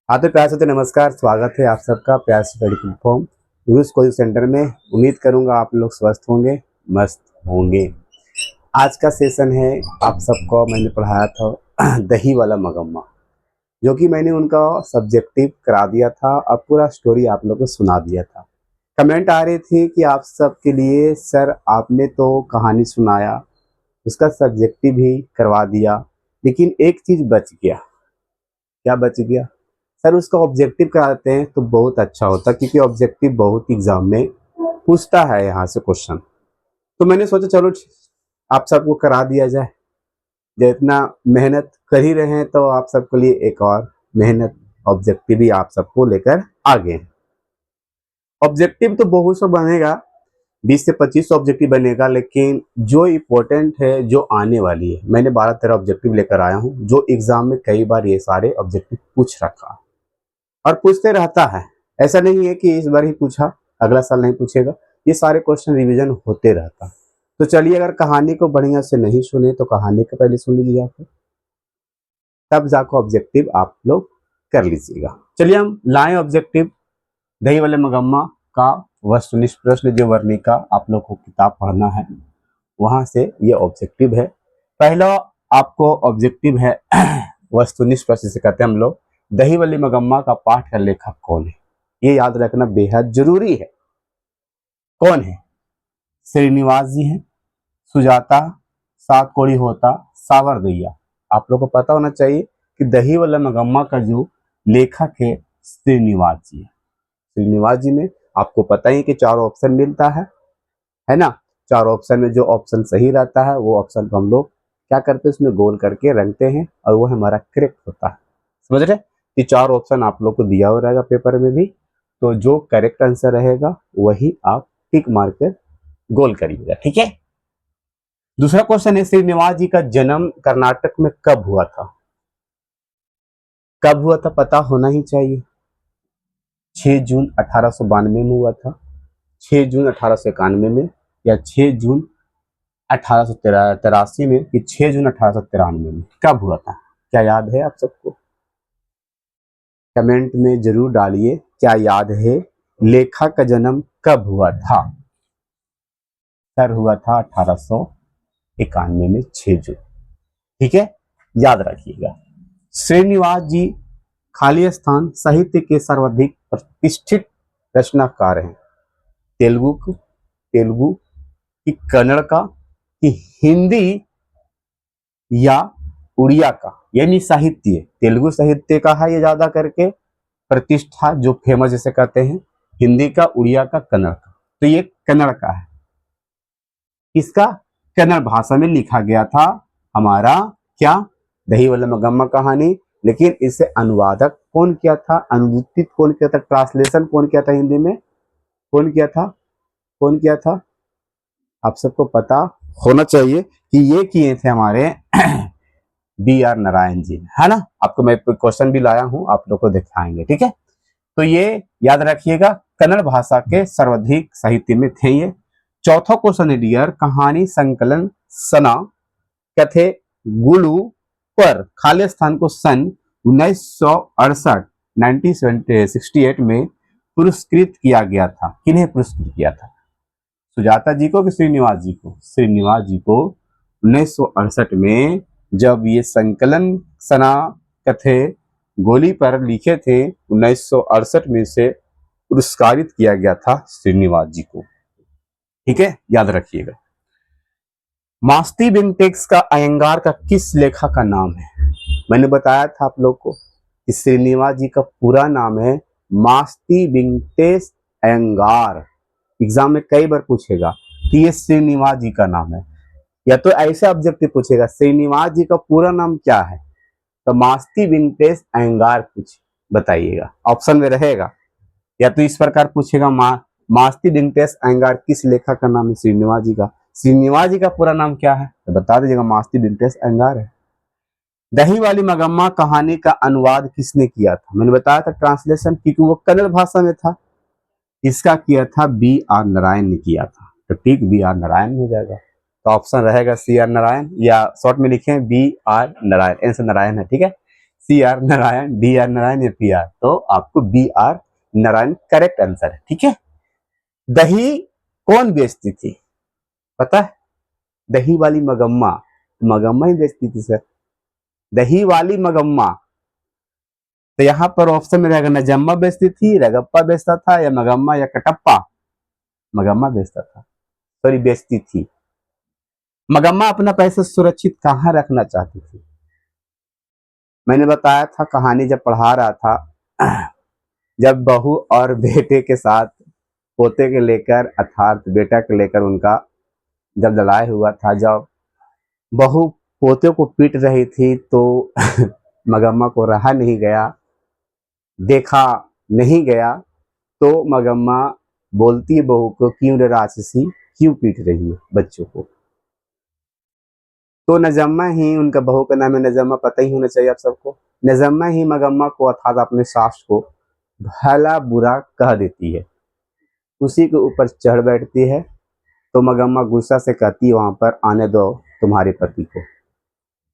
हाँ तो प्यार से नमस्कार, स्वागत है आप सबका प्यार से study platform use coaching centre में। उम्मीद करूंगा आप लोग स्वस्थ होंगे, मस्त होंगे। आज का सेशन है, आप सबको मैंने पढ़ाया था दही वाला मगम्मा, जो कि मैंने उनका सब्जेक्टिव करा दिया था। अब पूरा स्टोरी आप लोगों को सुना दिया था। कमेंट आ रहे थे कि आप सबके लिए सर आपने तो कहानी सुनाया, उसका सब्जेक्टिव भी करवा दिया, लेकिन एक चीज़ बच गया। क्या बच गया सर? उसका ऑब्जेक्टिव कराते हैं तो बहुत अच्छा होता, क्योंकि ऑब्जेक्टिव बहुत एग्जाम में पूछता है यहाँ से क्वेश्चन। तो मैंने सोचा चलो आप सबको करा दिया जाए। जब इतना मेहनत कर ही रहे हैं तो आप सबके लिए एक और मेहनत ऑब्जेक्टिव भी आप सबको लेकर आ गए। ऑब्जेक्टिव तो बहुत सा बनेगा, 20 से 25 ऑब्जेक्टिव बनेगा, लेकिन जो इम्पोर्टेंट है, जो आने वाली है, मैंने 12-13 ऑब्जेक्टिव लेकर आया हूँ, जो एग्जाम में कई बार ये सारे ऑब्जेक्टिव पूछ रखा और पूछते रहता है। ऐसा नहीं है कि इस बार ही पूछा अगला साल नहीं पूछेगा, ये सारे क्वेश्चन रिवीजन होते रहता। तो चलिए, अगर कहानी को बढ़िया से नहीं सुने तो कहानी को पहले सुन लीजिए जाकर, तब जाकर ऑब्जेक्टिव आप लोग कर लीजिएगा। चलिए हम लाए ऑब्जेक्टिव दही वाले मगम्मा का वस्तुनिष्ठ प्रश्न, जो वर्णिका आप लोग को किताब पढ़ना है, वहां से ये ऑब्जेक्टिव है। पहला आपको ऑब्जेक्टिव है वस्तुनिष्ठ प्रश्न से कहते हैं हम लोग, दही वाली मगम्मा का पाठ का लेखक कौन है? ये याद रखना बेहद जरूरी है। कौन है? श्रीनिवास जी हैं, सुजाता, सात कोड़ी होता, सावरदैया। आप लोग को पता होना चाहिए कि दही वाला मगम्मा का जो लेखक है श्रीनिवास जी है। श्रीनिवास जी में आपको पता ही कि 4 ऑप्शन मिलता है ना। 4 ऑप्शन में जो ऑप्शन सही रहता है वो ऑप्शन को हम लोग क्या करते हैं, उसमें गोल करके रखते हैं और वो हमारा करेक्ट होता है। समझ रहे? ये 4 ऑप्शन आप लोग को दिया हुआ रहेगा पेपर में भी, तो जो करेक्ट आंसर रहेगा वही आप टिक मार कर गोल करिएगा, ठीक है। दूसरा क्वेश्चन है, श्रीनिवास जी का जन्म कर्नाटक में कब हुआ था? कब हुआ था पता होना ही चाहिए। 6 जून 1892 में हुआ था, 6 जून 1891 में, या 6 जून 1883 में, कि 6 जून 1893 में? कब हुआ था? क्या याद है आप सबको? कमेंट में जरूर डालिए, क्या याद है लेखक का जन्म कब हुआ था? सर हुआ था 1891 में, 6 जून। ठीक है, याद रखिएगा। श्रीनिवास जी खाली स्थान साहित्य के सर्वाधिक प्रतिष्ठित रचनाकार हैं। तेलुगु की, कन्नड़ का, कि हिंदी या उड़िया का? यानी साहित्य तेलुगु साहित्य का है ये ज्यादा करके प्रतिष्ठा, जो फेमस जैसे कहते हैं, हिंदी का, उड़िया का, कन्नड़ का। तो ये कन्नड़ का है। इसका कन्नड़ भाषा में लिखा गया था हमारा क्या, दही वाला मगम्मा कहानी। लेकिन इसे अनुवादक कौन किया था, अनुदित कौन किया था, ट्रांसलेशन कौन किया था हिंदी में? कौन किया था? कौन किया था? आप सबको पता होना चाहिए कि ये किए थे हमारे B.R. नारायण जी, है ना। आपको मैं क्वेश्चन भी लाया हूं, आप लोग को दिखाएंगे, ठीक है। तो ये याद रखिएगा, कन्नड़ भाषा के सर्वाधिक साहित्य में थे ये। चौथा क्वेश्चन है डियर, कहानी संकलन सना कथे गुलू पर खाली स्थान को सन 1968 1968 में पुरस्कृत किया गया था। किन्हें पुरस्कृत किया था? सुजाता जी को कि श्रीनिवास जी को? श्रीनिवास जी को 1968 में, जब ये संकलन सना कथे गोली पर लिखे थे, 1968 में से पुरस्कारित किया गया था श्रीनिवास जी को। ठीक है, याद रखिएगा। मास्ती विंटेक्स का अयंगार का किस लेखक का नाम है? मैंने बताया था आप लोग को कि श्रीनिवास जी का पूरा नाम है मास्ती विंटेक्स अयंगार। एग्जाम में कई बार पूछेगा कि ये श्रीनिवास जी का नाम है, या तो ऐसे ऑब्जेक्टिव पूछेगा श्रीनिवास जी का पूरा नाम क्या है, तो मास्ती विंटेक्स अयंगार कुछ बताइएगा, ऑप्शन में रहेगा। या तो इस प्रकार पूछेगा मास्ती विंटेक्स अयंगार किस लेखक का नाम है? श्रीनिवास जी का। श्रीनिवास जी का पूरा नाम क्या है तो बता दीजिएगा, मास्ती विंटेक्स अयंगार है। दही वाली मगम्मा कहानी का अनुवाद किसने किया था? मैंने बताया था ट्रांसलेशन, क्योंकि वो कन्नड़ भाषा में था। इसका किया था B.R. नारायण ने किया था, तो ठीक B.R. नारायण हो जाएगा। तो ऑप्शन रहेगा C.R. नारायण, या शॉर्ट में लिखें B.R. नारायण, आंसर नारायण है, ठीक है। C R Narayan, D R Narayan या पी आर, तो आपको B R Narayan correct answer है। ठीक है। दही कौन बेचती थी पता है? दही वाली मगम्मा, मगम्मा ही बेचती थी सर, दही वाली मगम्मा। तो यहाँ पर ऑप्शन में रहेगा नजम्मा बेचती थी, रगप्पा बेचता था, या मगम्मा या कटप्पा। मगम्मा बेचता था, सॉरी बेचती थी। मगम्मा अपना पैसा सुरक्षित कहाँ रखना चाहती थी? मैंने बताया था कहानी जब पढ़ा रहा था, जब बहू और बेटे के साथ पोते के लेकर अर्थात बेटा के लेकर उनका जब लड़ाई हुआ था, जब बहू पोते को पीट रही थी तो मगम्मा को रहा नहीं गया, देखा नहीं गया, तो मगम्मा बोलती है बहू को, क्यों रे राक्षसी, क्यों पीट रही है बच्चों को? तो नजम्मा ही, उनका बहू का नाम है नजम्मा, पता ही होना चाहिए आप सबको। नजम्मा ही मगम्मा को अर्थात अपने सास को भला बुरा कह देती है, उसी के ऊपर चढ़ बैठती है। तो मगम्मा गुस्सा से कहती है, वहां पर आने दो तुम्हारे पति को,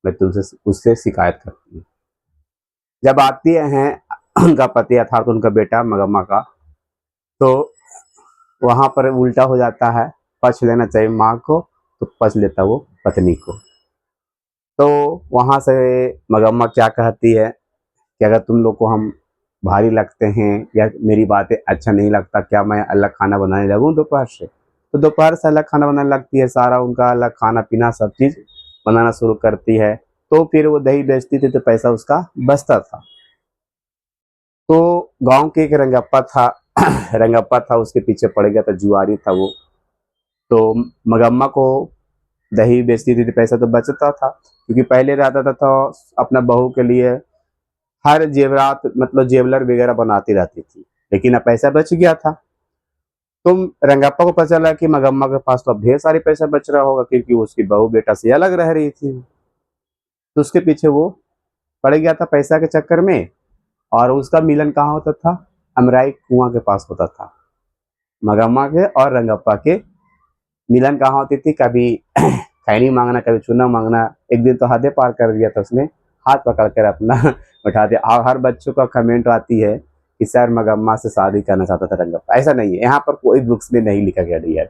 मैं तुमसे उससे शिकायत करती हूँ। जब आती हैं उनका पति अर्थात उनका बेटा मगम्मा का, तो वहां पर उल्टा हो जाता है, पक्ष लेना चाहिए माँ को तो पक्ष लेता वो पत्नी को। तो वहां से मगम्मा क्या कहती है कि अगर तुम लोग को हम भारी लगते हैं या मेरी बातें अच्छा नहीं लगता, क्या मैं अलग खाना बनाने लगूं दोपहर से? तो दोपहर से अलग खाना बनाने लगती है, सारा उनका अलग खाना पीना सब चीज़ बनाना शुरू करती है। तो फिर वो दही बेचती थी तो पैसा उसका बचता था। तो गांव के एक रंगप्पा था रंगप्पा था, उसके पीछे पड़ गया था, जुआरी था वो। तो मगम्मा को दही बेचती थी तो पैसा तो बचता था, क्योंकि पहले रहता था तो अपना बहू के लिए हर जेवरात मतलब जेवलर वगैरह बनाती रहती थी, लेकिन अब पैसा बच गया था। तो रंगप्पा को पता चला कि मगम्मा के पास तो अब ढेर सारे पैसा बच रहा होगा, क्योंकि उसकी बहू बेटा से अलग रह रही थी। तो उसके पीछे वो पड़ गया था पैसा के चक्कर में। और उसका मिलन कहाँ होता था? अमराई कुआं के पास होता था। मगम्मा के और रंगप्पा के मिलन कहाँ होती थी? कभी खैनी मांगना, कभी चूना मांगना। एक दिन तो हदें पार कर दिया था उसने, हाथ पकड़ कर अपना बैठा दिया। और हर बच्चों का कमेंट आती है कि सर मगम्मा से शादी करना चाहता था रंगप्पा। ऐसा नहीं है, यहाँ पर कोई बुक्स में नहीं लिखा गया डियर,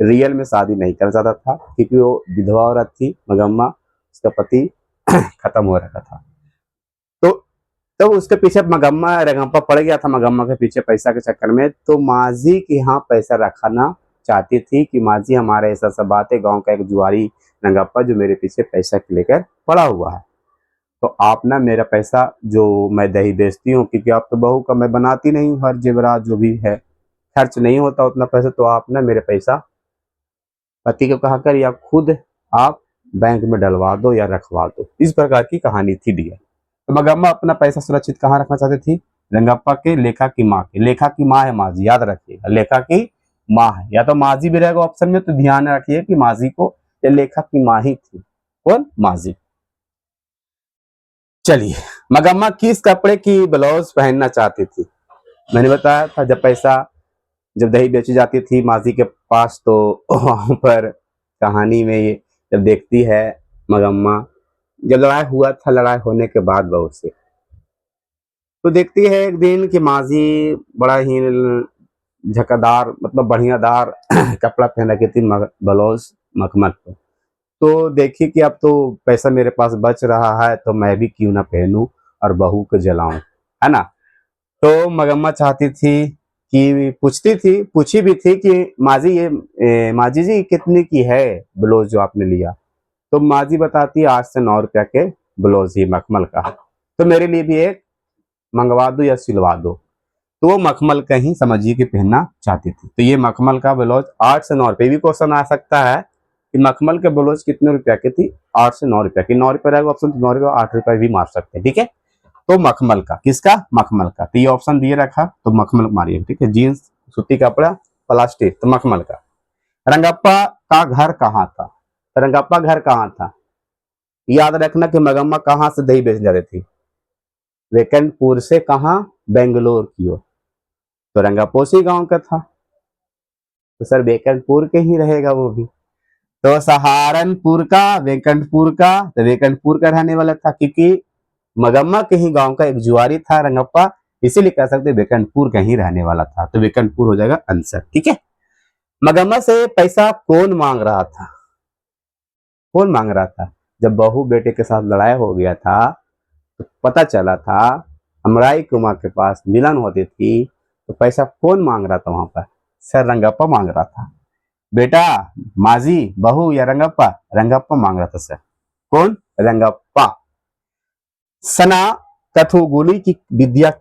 रियल में शादी नहीं करना चाहता था, क्योंकि वो विधवा औरत थी मगम्मा, उसका पति खत्म हो रखा था। तो उसके पीछे मगम्मा रंगप्पा पड़ गया था, मगम्मा के पीछे पैसा के चक्कर में। तो माजी के यहाँ पैसा रखना चाहती थी कि माजी हमारा ऐसा सब बात है, गांव का एक जुआरी रंगप्पा जो मेरे पीछे पैसा लेकर पड़ा हुआ है, तो आप ना मेरा पैसा जो मैं दही बेचती हूँ, क्योंकि आप तो बहू का मैं बनाती नहीं हूँ, हर जेवरात जो भी है खर्च नहीं होता उतना पैसा, तो आप ना मेरे पैसा पति को कहा कर या खुद आप बैंक में डलवा दो या रखवा दो। इस प्रकार की कहानी थी डियर। तो मगम्मा अपना पैसा सुरक्षित कहाँ रखना चाहती थी? रंगप्पा के लेखा की माँ के। लेखा की माँ है माजी, याद रखिएगा, लेखा की माँ है, या तो माजी भी रहेगा ऑप्शन में, तो ध्यान रखिए कि माजी को या लेखा की माँ ही थी। कौन? माजी। चलिए, मगम्मा किस कपड़े की ब्लाउज पहनना चाहती थी? मैंने बताया था जब दही बेची जाती थी माजी के पास, तो वहां पर कहानी में ये जब देखती है मगम्मा, जब लड़ाई हुआ था, लड़ाई होने के बाद बहू से, तो देखती है एक दिन कि माजी बड़ा ही झकादार मतलब बढ़ियादार कपड़ा पहन रखी थी, ब्लाउज मखमल पे। तो देखी कि अब तो पैसा मेरे पास बच रहा है, तो मैं भी क्यों ना पहनूं और बहू को जलाऊं, है ना? तो मगम्मा चाहती थी कि पूछी भी थी कि माजी माजी जी कितने की है ब्लाउज जो आपने लिया? तो माजी बताती है 8 से 9 रुपया के ब्लाउज ही मखमल का, तो मेरे लिए भी एक मंगवा दो या सिलवा दो। तो वो मखमल का ही समझिए कि पहनना चाहती थी। तो ये मखमल का ब्लाउज 8 से 9 रुपये। भी क्वेश्चन आ सकता है कि मखमल के ब्लाउज कितने रुपया की थी? 8 से 9 रुपया की। 9 रुपये रहेगा ऑप्शन, तो 9 रुपये 8 रुपये भी मार सकते हैं। ठीक है, तो मखमल का, किसका? मखमल का। तो ये ऑप्शन दिए रखा, तो मखमल मारिए। ठीक है, जीन्स, सूती कपड़ा, प्लास्टिक, तो मखमल का। रंगप्पा का घर कहाँ था? रंगप्पा घर कहाँ था? याद रखना कि मगम्मा कहाँ से दही बेच जाती थी? वेकनपुर से कहाँ? बेंगलोर की ओर। तो रंगप्पा उसी गांव का था, तो सर वेकनपुर के ही रहेगा वो भी। तो सहारनपुर का, वेकनपुर का, तो वेकनपुर का रहने वाला था, क्योंकि मगम्मा के ही गांव का एक जुआरी था रंगप्पा, इसीलिए कह सकते बेकनपुर का ही रहने वाला था, तो बेकनपुर हो जाएगा आंसर। ठीक है। मगम्मा से पैसा कौन मांग रहा था? कौन मांग रहा था? जब बहू बेटे के साथ लड़ाई हो गया था तो पता चला था अमराई कुमार के पास मिलन होती थी, तो पैसा कौन मांग रहा था वहां पर? सर रंगप्पा मांग रहा था। बेटा, माजी, बहू या रंगप्पा? रंगप्पा मांग रहा था सर। कौन? रंगप्पा। सना कथोगोली की विद्या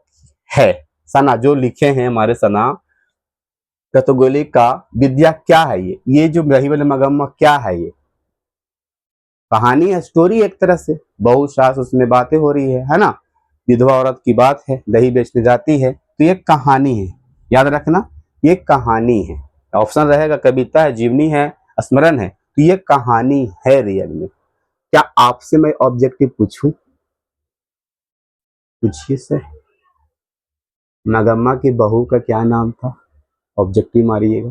है। सना जो लिखे हैं हमारे सना कथोगोली का विद्या क्या है? ये जो रही वाले मगम्मा क्या है? ये कहानी है, स्टोरी एक तरह से। बहू सास उसमें बातें हो रही है ना, विधवा औरत की बात है, दही बेचने जाती है, तो ये कहानी है। याद रखना, ये कहानी है। ऑप्शन रहेगा कविता है, जीवनी है, स्मरण है, तो ये कहानी है रियल में। क्या आपसे मैं ऑब्जेक्टिव पूछूं? पूछिए सर। नगम्मा की बहू का क्या नाम था? ऑब्जेक्टिव मारिएगा,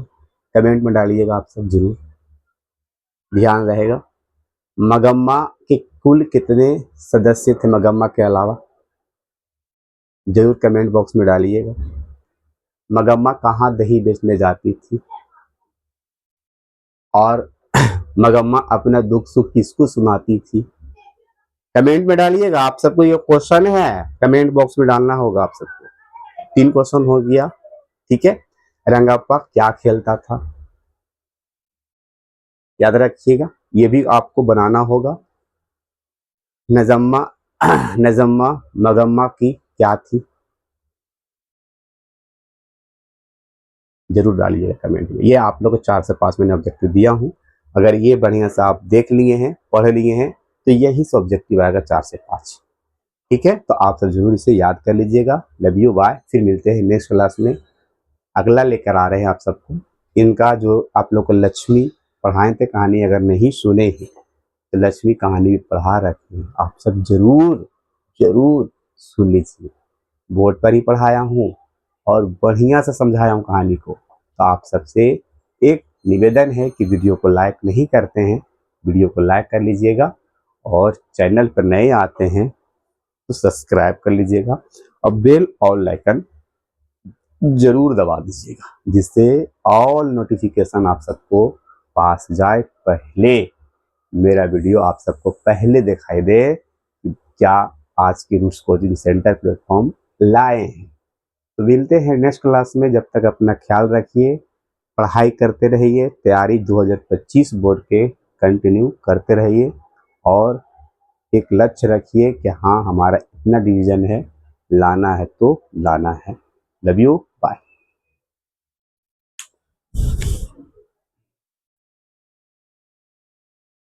कमेंट में डालिएगा आप सब जरूर, ध्यान रहेगा। मगम्मा के कुल कितने सदस्य थे मगम्मा के अलावा? जरूर कमेंट बॉक्स में डालिएगा। मगम्मा कहाँ दही बेचने जाती थी? और मगम्मा अपना दुख सुख किसको सुनाती थी? कमेंट में डालिएगा। आप सबको ये क्वेश्चन है, कमेंट बॉक्स में डालना होगा आप सबको। 3 क्वेश्चन हो गया। ठीक है। रंगप्पा क्या खेलता था? याद रखिएगा, ये भी आपको बनाना होगा। नजम्मा नजम्मा मगम्मा की क्या थी? जरूर डालिएगा कमेंट में। ये आप लोग को 4 से 5 मैंने ऑब्जेक्टिव दिया हूँ। अगर ये बढ़िया से आप देख लिए हैं, पढ़ लिए हैं, तो यही से ऑब्जेक्टिव आएगा 4 से 5। ठीक है। तो आप सब जरूर इसे याद कर लीजिएगा। Love you, bye. फिर मिलते हैं नेक्स्ट क्लास में। अगला लेकर आ रहे हैं आप सबको। इनका जो आप लोग को लक्ष्मी पढ़ाए थे कहानी, अगर नहीं सुने हैं तो लक्ष्मी कहानी भी पढ़ा रखी है, आप सब जरूर जरूर सुन लीजिए। बोर्ड पर ही पढ़ाया हूँ और बढ़िया से समझाया हूँ कहानी को। तो आप सबसे एक निवेदन है कि वीडियो को लाइक नहीं करते हैं, वीडियो को लाइक कर लीजिएगा, और चैनल पर नए आते हैं तो सब्सक्राइब कर लीजिएगा, और बेल और लाइकन जरूर दबा दीजिएगा, जिससे ऑल नोटिफिकेशन आप सबको पास जाए, पहले मेरा वीडियो आप सबको पहले दिखाई दे कि क्या आज की रूट्स कोचिंग सेंटर प्लेटफॉर्म लाए हैं। तो मिलते हैं नेक्स्ट क्लास में। जब तक अपना ख्याल रखिए, पढ़ाई करते रहिए, तैयारी 2025 बोर्ड के कंटिन्यू करते रहिए, और एक लक्ष्य रखिए कि हाँ हमारा इतना डिवीजन है, लाना है तो लाना है। Love you.